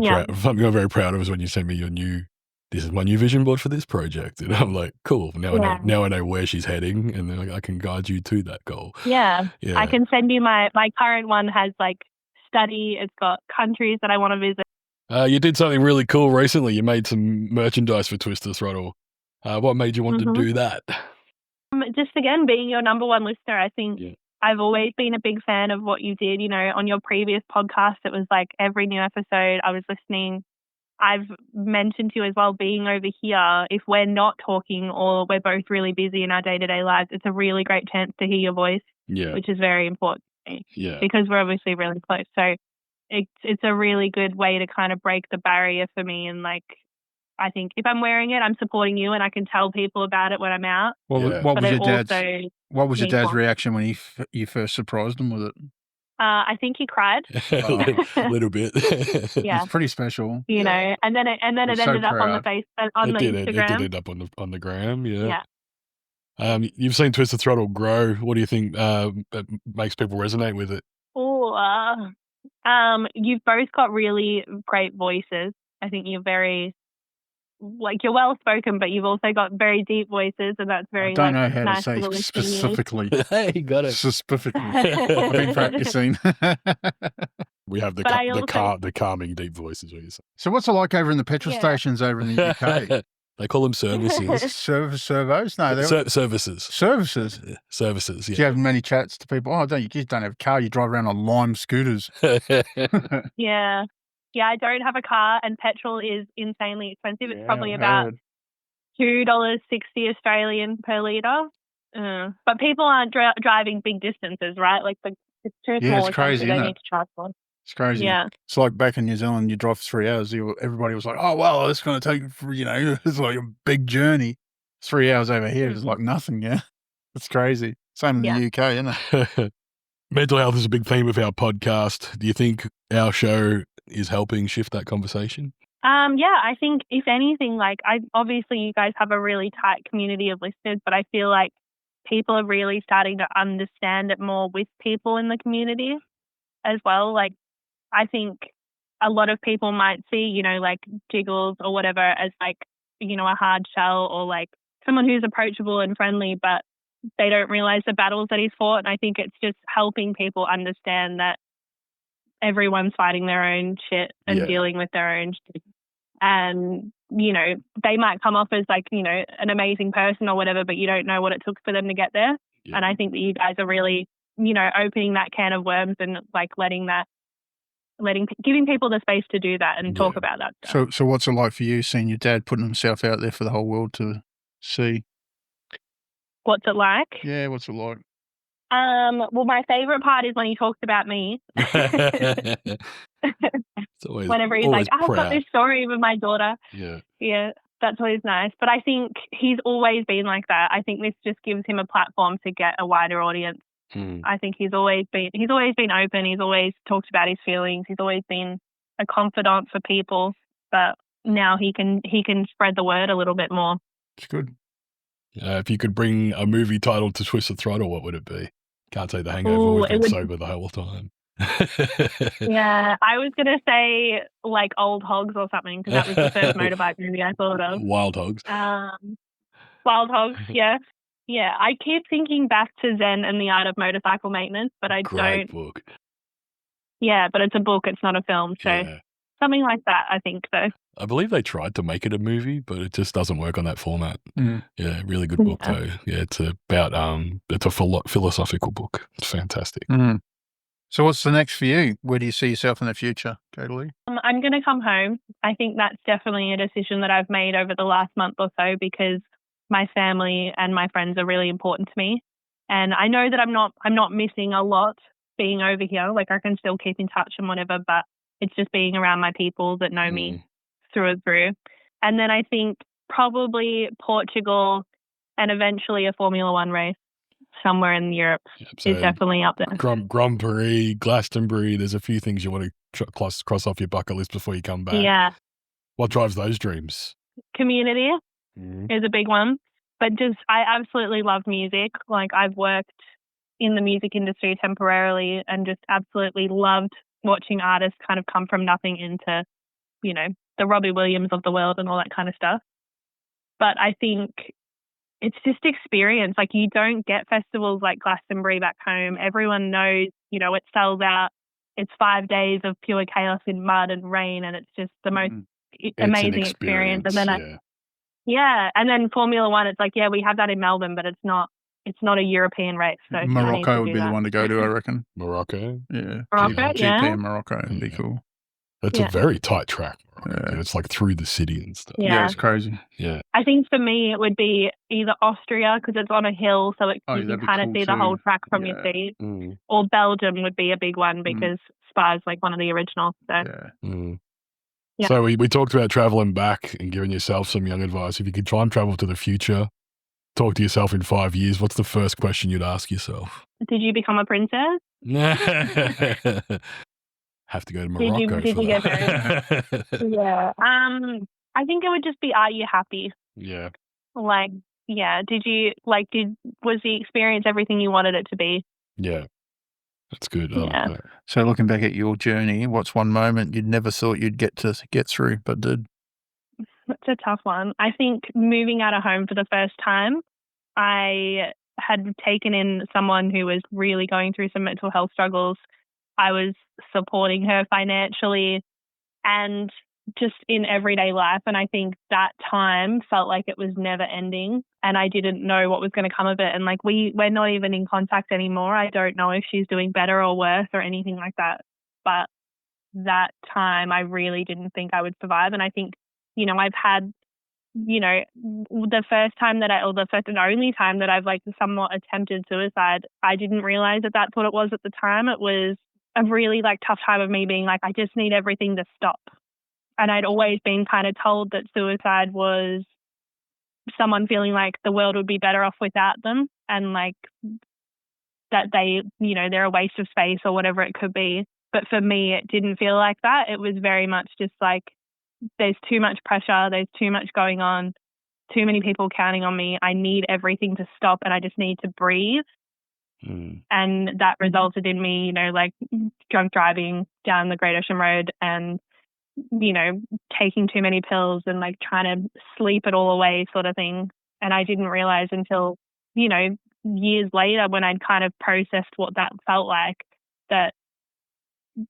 proud of is when you send me this is my new vision board for this project, and I'm like, cool. Now I know where she's heading, and then I can guide you to that goal. Yeah. I can send you my current one has like study. It's got countries that I want to visit. You did something really cool recently. You made some merchandise for Twister Throttle. What made you want to do that? Just again, being your number one listener, I think I've always been a big fan of what you did. On your previous podcast, it was like every new episode I was listening. I've mentioned to you as well, being over here, if we're not talking or we're both really busy in our day-to-day lives, it's a really great chance to hear your voice, which is very important to me because we're obviously really close. So it's a really good way to kind of break the barrier for me. And like, I think if I'm wearing it, I'm supporting you and I can tell people about it when I'm out. What was your dad's reaction when you first surprised him with it? I think he cried. A little bit. It's pretty special. And then it ended up on the face on the Instagram. It did end up on the gram. Yeah. You've seen Twisted Throttle grow. What do you think that makes people resonate with it? Oh, you've both got really great voices. I think you're very, you're well spoken, but you've also got very deep voices, and that's very I don't know how nice to say to listen to you. specifically. Hey, you got it. Specifically. I've been practicing. We have But I also- the calming deep voices. What you say? So what's it like over in the petrol Yeah. stations over in the UK? They call them services. Servos? No, they're Services. services. Yeah, services. Do you have many chats to people? Oh, you just don't have a car. You drive around on Lime scooters. Yeah. Yeah, I don't have a car, and petrol is insanely expensive. It's probably about $2.60 Australian per litre. But people aren't driving big distances, right? Like it's too small. It's crazy, they isn't need it? to transport. It's crazy. Yeah. It's like back in New Zealand, you drive for 3 hours. Everybody was like, oh, well, it's going to take, it's like a big journey. 3 hours over here is like nothing, yeah? It's crazy. Same in the UK, isn't it? Mental health is a big theme of our podcast. Do you think our show is helping shift that conversation? Yeah, I think if anything, obviously you guys have a really tight community of listeners, but I feel like people are really starting to understand it more with people in the community as well. Like, I think a lot of people might see, Jiggles or whatever as a hard shell or someone who's approachable and friendly, but they don't realize the battles that he's fought. And I think it's just helping people understand that everyone's fighting their own shit and dealing with their own shit. And, they might come off as an amazing person or whatever, but you don't know what it took for them to get there. Yeah. And I think that you guys are really, opening that can of worms and giving people the space to do that and talk about that stuff. So what's it like for you seeing your dad putting himself out there for the whole world to see? What's it like? Yeah, what's it like? Well, my favorite part is when he talks about me. Whenever he's like, I've got this story with my daughter. Yeah, that's always nice. But I think he's always been like that. I think this just gives him a platform to get a wider audience. I think he's always been open. He's always talked about his feelings. He's always been a confidant for people. But now he can spread the word a little bit more. It's good. If you could bring a movie title to Twisted Throttle, what would it be? Can't say The Hangover. We've been sober the whole time. Yeah, I was going to say Old Hogs or something because that was the first motorbike movie I thought of. Wild Hogs. Wild Hogs, yeah. Yeah, I keep thinking back to Zen and the Art of Motorcycle Maintenance, but I Great don't. book. Yeah, but it's a book, it's not a film. So something like that, I think, though. I believe they tried to make it a movie, but it just doesn't work on that format. Yeah, really good book, though. Yeah, it's about, it's a philosophical book. It's fantastic. So what's the next for you? Where do you see yourself in the future, Katie Lee? I'm going to come home. I think that's definitely a decision that I've made over the last month or so because my family and my friends are really important to me. And I know that I'm not missing a lot being over here. I can still keep in touch and whatever, but it's just being around my people that know me through and through. And then I think probably Portugal and eventually a Formula One race somewhere in Europe is definitely up there. Grand Prix, Glastonbury, there's a few things you want to cross off your bucket list before you come back. Yeah. What drives those dreams? Community is a big one. But I absolutely love music. I've worked in the music industry temporarily and just absolutely loved watching artists kind of come from nothing into, the Robbie Williams of the world and all that kind of stuff. But I think it's just experience. You don't get festivals like Glastonbury back home. Everyone knows, it sells out. It's 5 days of pure chaos in mud and rain, and it's just the most amazing experience. And then and then Formula One, it's we have that in Melbourne, but it's not a European race. So Morocco would be the one to go to, I reckon. Morocco? Yeah. Morocco, GP in Morocco would be cool. That's a very tight track. Yeah. It's through the city and stuff. Yeah, it's crazy. Yeah. I think for me it would be either Austria because it's on a hill, so you can kind of see the whole track from your seat, or Belgium would be a big one because Spa's one of the originals. So. Yeah. So we talked about traveling back and giving yourself some young advice. If you could time travel to the future, talk to yourself in 5 years, what's the first question you'd ask yourself? Did you become a princess? Have to go to Morocco did for you that. Get married? Yeah. I think it would just be, are you happy? Yeah. Was the experience everything you wanted it to be? Yeah. That's good. Yeah. So looking back at your journey, what's one moment you'd never thought you'd get through, but did? That's a tough one. I think moving out of home for the first time, I had taken in someone who was really going through some mental health struggles. I was supporting her financially and just in everyday life. And I think that time felt like it was never ending and I didn't know what was going to come of it. And like, we're not even in contact anymore. I don't know if she's doing better or worse or anything like that. But that time I really didn't think I would survive. And I think, I've had, the first and only time that I've like somewhat attempted suicide, I didn't realize that that's what it was at the time. It was a really like tough time of me being like, I just need everything to stop. And I'd always been kind of told that suicide was someone feeling like the world would be better off without them and like that they, they're a waste of space or whatever it could be. But for me, it didn't feel like that. It was very much just like, there's too much pressure, there's too much going on, too many people counting on me. I need everything to stop and I just need to breathe. And that resulted in me, like drunk driving down the Great Ocean Road and, taking too many pills and like trying to sleep it all away sort of thing. And I didn't realize until, years later when I'd kind of processed what that felt like,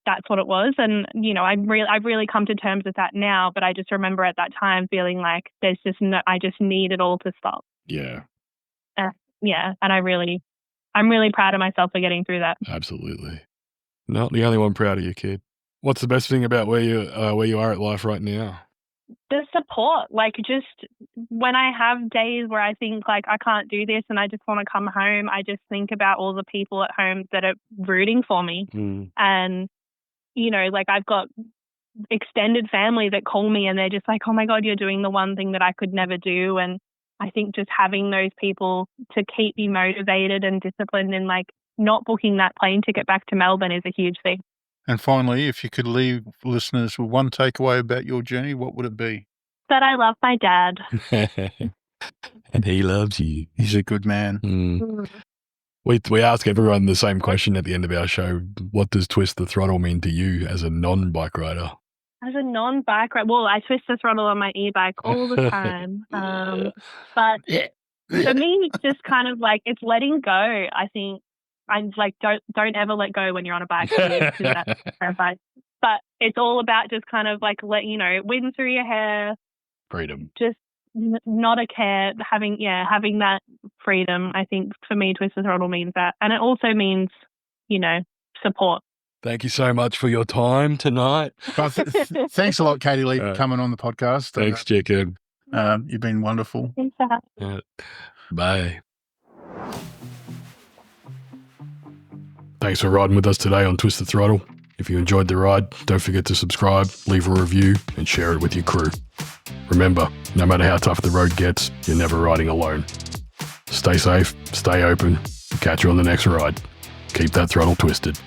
that's what it was. And, I've really come to terms with that now, but I just remember at that time feeling like I just need it all to stop. Yeah. Yeah. And I'm really proud of myself for getting through that. Absolutely. Not the only one proud of you, kid. What's the best thing about where you are at life right now? The support, like just when I have days where I think like I can't do this and I just want to come home, I just think about all the people at home that are rooting for me. And, like I've got extended family that call me and they're just like, oh my God, you're doing the one thing that I could never do. And I think just having those people to keep me motivated and disciplined and like not booking that plane ticket back to Melbourne is a huge thing. And finally, if you could leave listeners with one takeaway about your journey, what would it be? That I love my dad. And he loves you. He's a good man. We ask everyone the same question at the end of our show. What does Twist the Throttle mean to you as a non-bike rider? As a non-bike rider, well, I twist the throttle on my e-bike all the time. But for me, it's just kind of like it's letting go. I think I'm like, don't ever let go when you're on a bike. Because that's terrifying. But it's all about just kind of like wind through your hair, freedom. Just not a care, having that freedom. I think for me, Twist the Throttle means that, and it also means support. Thank you so much for your time tonight. Thanks a lot, Katie Lee, for coming on the podcast. Thanks, chicken. You've been wonderful. Thanks for having me. Bye. Thanks for riding with us today on Twist the Throttle. If you enjoyed the ride, don't forget to subscribe, leave a review, and share it with your crew. Remember, no matter how tough the road gets, you're never riding alone. Stay safe, stay open, and catch you on the next ride. Keep that throttle twisted.